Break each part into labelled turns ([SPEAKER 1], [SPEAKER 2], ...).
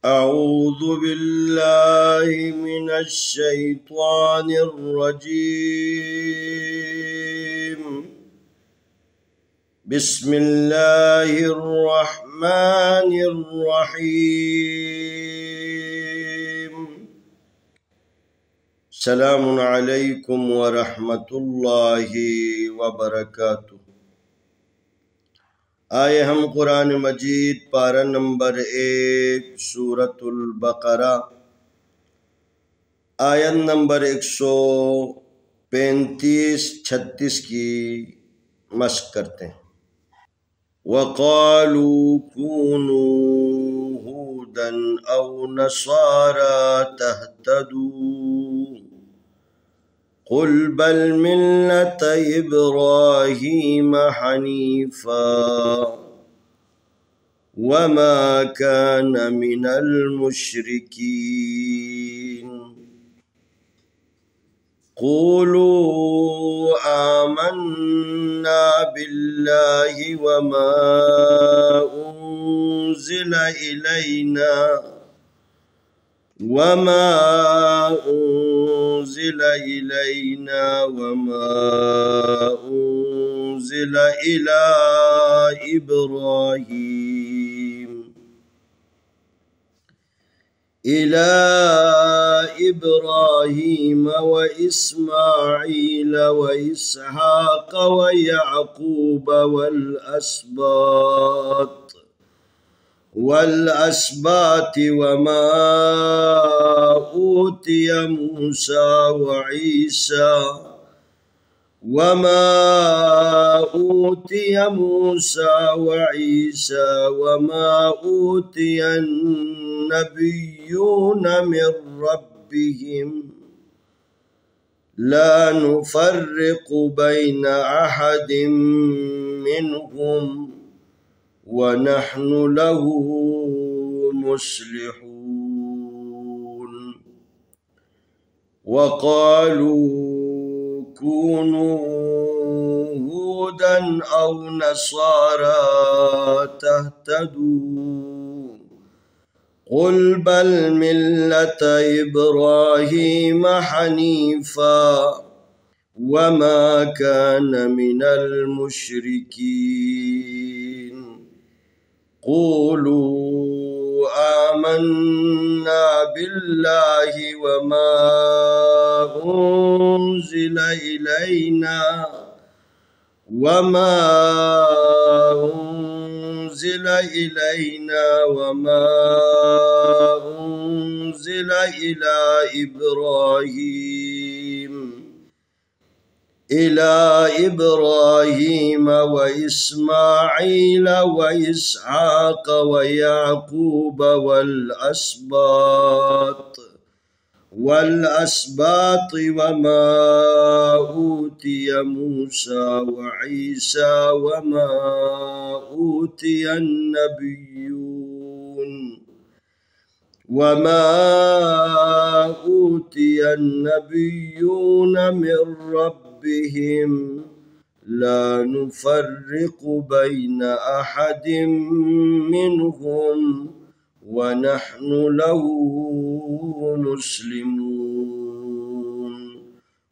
[SPEAKER 1] أعوذ بالله من الشيطان الرجيم. بسم الله الرحمن الرحيم. سلام عليكم ورحمة الله وبركاته. آئے ہم قرآن مجید پارہ نمبر 1 سورۃ البقرہ آیت نمبر 135-36 کی مشق کرتے ہیں۔ وَقَالُوا كُونُوا هُودًا أَوْ نَصَارَىٰ تَهْتَدُوا قُلْ بَلْ مِلَّةَ إِبْرَاهِيمَ حَنِيفًا وَمَا كَانَ مِنَ الْمُشْرِكِينَ قُولُوا آمَنَّا بِاللَّهِ وَمَا أُنزِلَ إِلَيْنَا وَمَا أُنزِلَ إِلَى إبراهيم وإسماعيل وإسحاق ويعقوب والأسباط وما أوتي موسى وعيسى وما أوتي النبيون من ربهم لا نفرق بين أحد منهم ونحن له مصلحون. وقالوا كونوا هودا أو نصارى تهتدوا قل بل ملة إبراهيم حنيفا وما كان من المشركين قولوا آمنا بالله وما أنزل إلينا وما أنزل إلى إبراهيم وإسماعيل وإسحاق ويعقوب والأسباط وما أوتي موسى وعيسى وما أوتي النبيون من ربهم لا نفرق بين أحد منهم ونحن له مسلمون.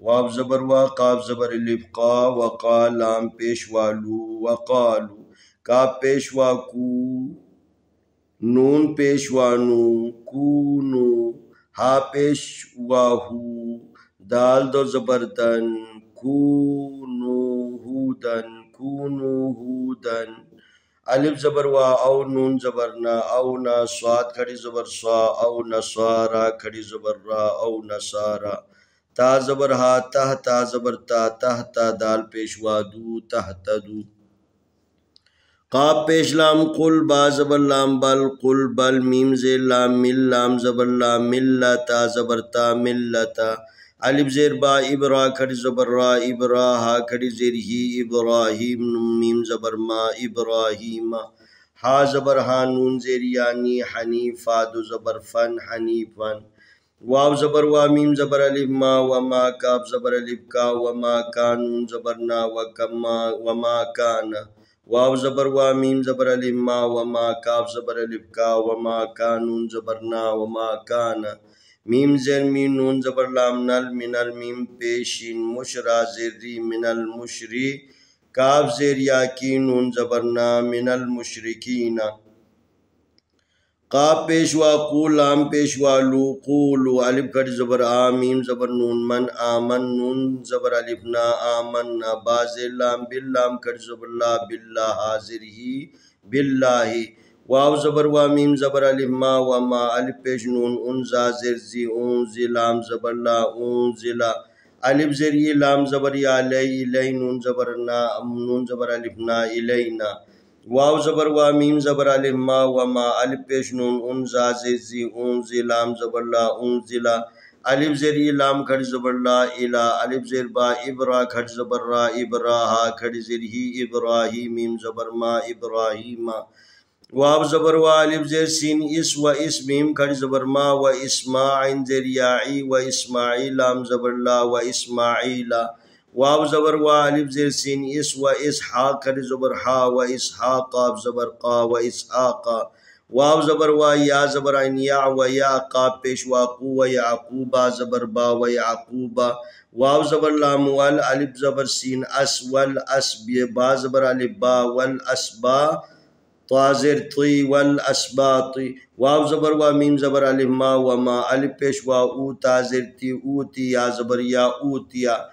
[SPEAKER 1] واو زبر وا قاف زبر الف قا وقال لام پیشوالو وقالو کاف پیشوا کو نون پیشوانو کونو ہا پیشواہو دال دو زبردن کونو ہودن الف زبر وا او نون زبرنا او نا صاد کھڑی زبر سوا او نصارا کھڑی زبر را او نصارا تا زبر ہا تا زبر تا دال پیشوا دو تہتدو قاب پیش لام قل با زبر لام بل قل بل میم زیر لام مل لام زبر لام ملتا زبر تا ملتا الف زیر با ابرا کھڑی زبر را ابرا ہا کھڑی زیر ہی ابراہیم میم زبر ما ابراہیم ہا زبر ہا نون زیر یعنی حنیفا دو زبر فن حنیفن واو زبر وا میم زبر الف ما وما کاف زبر الف کا وما کانون زبر نا وما کانا वाव ज़बर वा मीम ज़बर अलिफ मा वमा काफ ज़बर अलिफ का वमा का नून ज़बर ना वमा काना मीम ज़ेर मीम नून ज़बर लाम नल मिनल मीम पेशिन मुशरा ज़ेरी मिनल मुशरी काफ ज़ेर या की नून ज़बर ना मिनल मुशरिकीना काफ पेशवा कू लाम पेशवा लू कूलू अलिफ खड़ी ज़बर आ मीम ज़बर नून मन आमन नून ज़बर अलिफ ना आमन ना बाज़े लाम बिल्लाम खड़ी ज़बर ला बिल्ला हाजिर ही बिल्लाही वाव ज़बर वा मीम ज़बर अलिफ मा व मा अलिफ पेश नून उन ज़ाज़िर ज़ी उन ज़ी लाम ज़बर ला उन ज़िला अलिफ ज़ेर ई लाम ज़बर या इलै नून ज़बर ना नून ज़बर अलिफ ना इलैना वाव ज़बर वा मीम ज़बर अलिफ मा व मा अलिफ पेश नून उन ज़ाज़िर ज़ी उन ज़ी लाम ज़बर ला उन ज़िला अलिफ ज़ेर ई लाम खड़ी ज़बर ला इला अलिफ ज़ेर बा इब्रा खड़ी ज़बर रा इब्रा हा खड़ी ज़ेर ही इब्राही मीम ज़बर मा इब्राहीमा वाव ज़बर वा अलिफ ज़ेर सीन इस व इस मीम खड़ी ज़बर मा व इस्मा आइन ज़ेर याई व इस्माईल लाम ज़बर ला व इस्माईला वाव ज़बर वा अलिफ ज़ेर सीन इस व इस हा खड़ी ज़बर हा व इस हा काफ ज़बर का व इस हा का वाव ज़बर वा या ज़बर आइन या व या काफ पेश वा कू व याकूबा ज़बर बा व याकूबा वाव ज़बर लाम वल अलिफ ज़बर सीन अस वल अस बा ज़बर अलिफ बा वल असबा ताज़िर ती वल असबाती वाव ज़बर वा मीम ज़बर अलिफ मा व मा अलिफ पेश वा ऊ ताज़िर ती ऊती या ज़बर या ऊतिया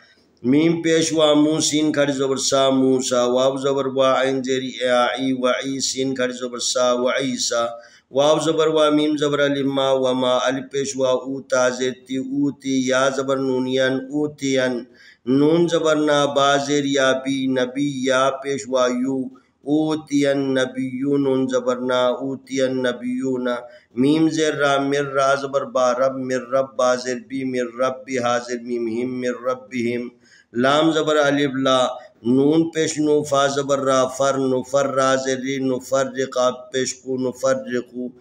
[SPEAKER 1] मीम पेश वा मू सीन खड़ी ज़बर सा मूसा वाव ज़बर वा आइन ज़ेर ई व ई सीन खड़ी ज़बर सा व ईसा वाव ज़बर वा मीम ज़बर अलिफ मा व मा अलिफ पेश वा ऊ ताज़िर ती ऊती या ज़बर नूनियन ऊतियन नून ज़बर ना बाज़िर या बी नबी या पेश वा यू ऊतियन नबियून नून ज़बर ना ऊतियन नबियूना मीम ज़ेर रा मिर रा ज़बर बा रब मिर रब बाज़िर बी मिर रब बी हाजिर मीम हिम मिर रब्बिहिम लाम ज़बर अलिफ ला नून पेश नु फा ज़बर रा फर नुफर रा ज़ेरी नुफर्रिक़ा पेश कू नुफर्रिक़ू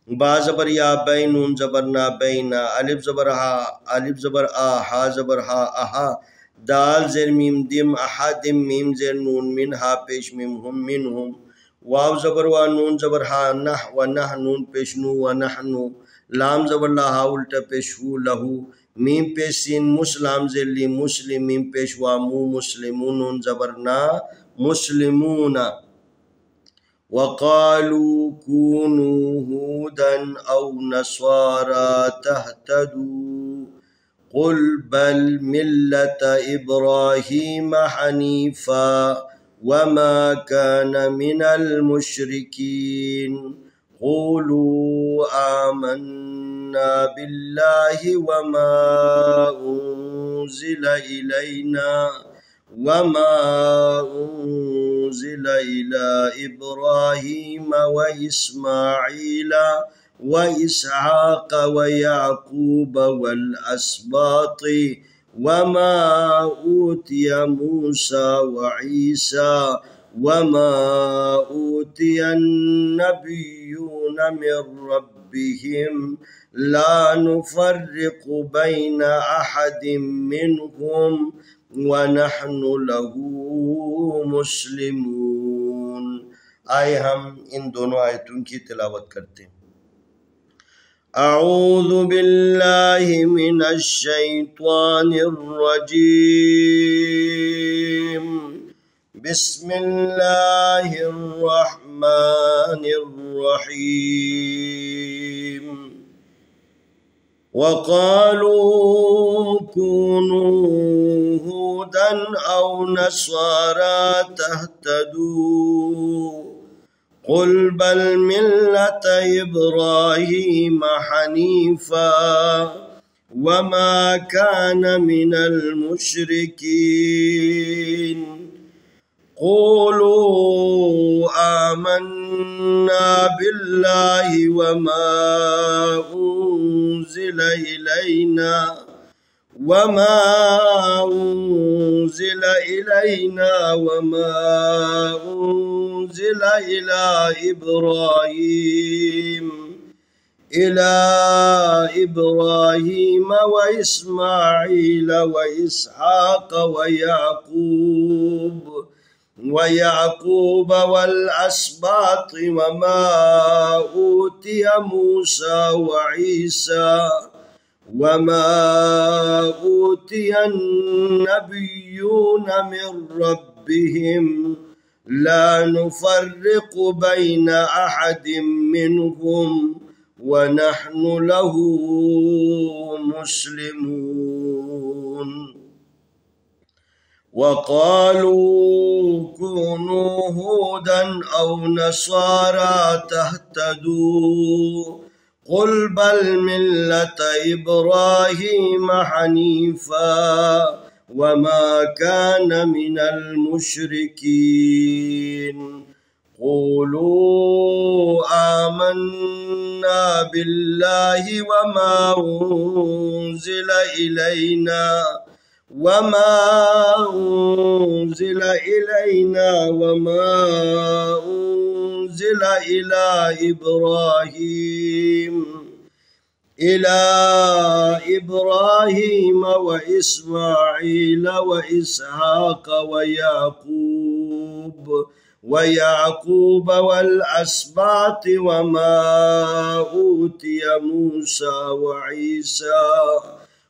[SPEAKER 1] बा ज़बर या बै नून ज़बर ना बैना अलिफ ज़बर आ हा ज़बर हा अहा दाल ज़ेर मीम दिम अहादिम मीम ज़ेर नून मिन हा पेश मीम हुम वाव ज़बर वा नून ज़बर हा नह व नह नून पेश नू व नहनु लाम ज़बर ला हा उल्टा पेश हु लहू मीम पेश सीन मुस्लाम ज़ेर ली मुस्लिम मीम पेश वा मू मुस्लिमून नून ज़बर ना मुस्लिमूना वक़ालू कूनू हूदन औ नस्वारा तहतदू क़ुल बल मिल्लत इब्राहीम हनीफ़ा वमा कान मिनल मुशरिकीन क़ूलू आमन्ना बिल्लाहि वमा उन्ज़िला इलैना वमा उन्ज़िला इला इब्राहीम व इस्माईला व इसहाक़ व याक़ूब वल अस्बाति वमा ऊतिया मूसा व ईसा वमा ऊतिया नबिय्यून मिन रब्बिहिम ला नुफ़र्रिक़ु बैन अहदिम मिनहुम व नहनु लहू मुस्लिमून। आए हम इन दोनों आयतों की तिलावत करते हैं। अऊज़ु बिल्लाहि मिनश शैतानिर रजीम बिस्मिल्लाहिर रहमानिर रहीम वक़ालू कूनू हूदन औ नस्वारा तहतदू क़ुल बल मिल्लत इब्राहीम हनीफ़ा वमा कान मिनल मुशरिकीन क़ूलू आमन्ना बिल्लाहि वमा उन्ज़िला इलैना वमा उन्ज़िला इलैना वमा उन्ज़िला इला इब्राहीम व इस्माईल व इसहाक़ व याक़ूब ويعقوب والأسباط وما أوتي موسى وعيسى وما أوتي النبيون من ربهم لا نفرق بين أحد منهم ونحن له مسلمون. وقالوا كونوا هودا أو نصارى تهتدوا قل بل ملة إبراهيم حنيفا وما كان من المشركين. قولوا آمنا بالله وما أنزل إلينا وما أنزل إلى إبراهيم وإسماعيل وإسحاق ويعقوب والأسباط وما أوتي موسى وعيسى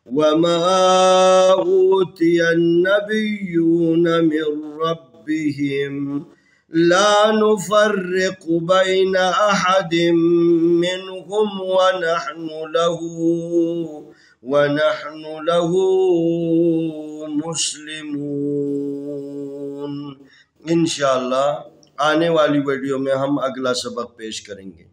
[SPEAKER 1] وما أوتي النبيون من ربهم لا نفرق بين أحد منهم ونحن له مسلمون. इंशाअल्लाह आने वाली वीडियो में हम अगला सबक पेश करेंगे।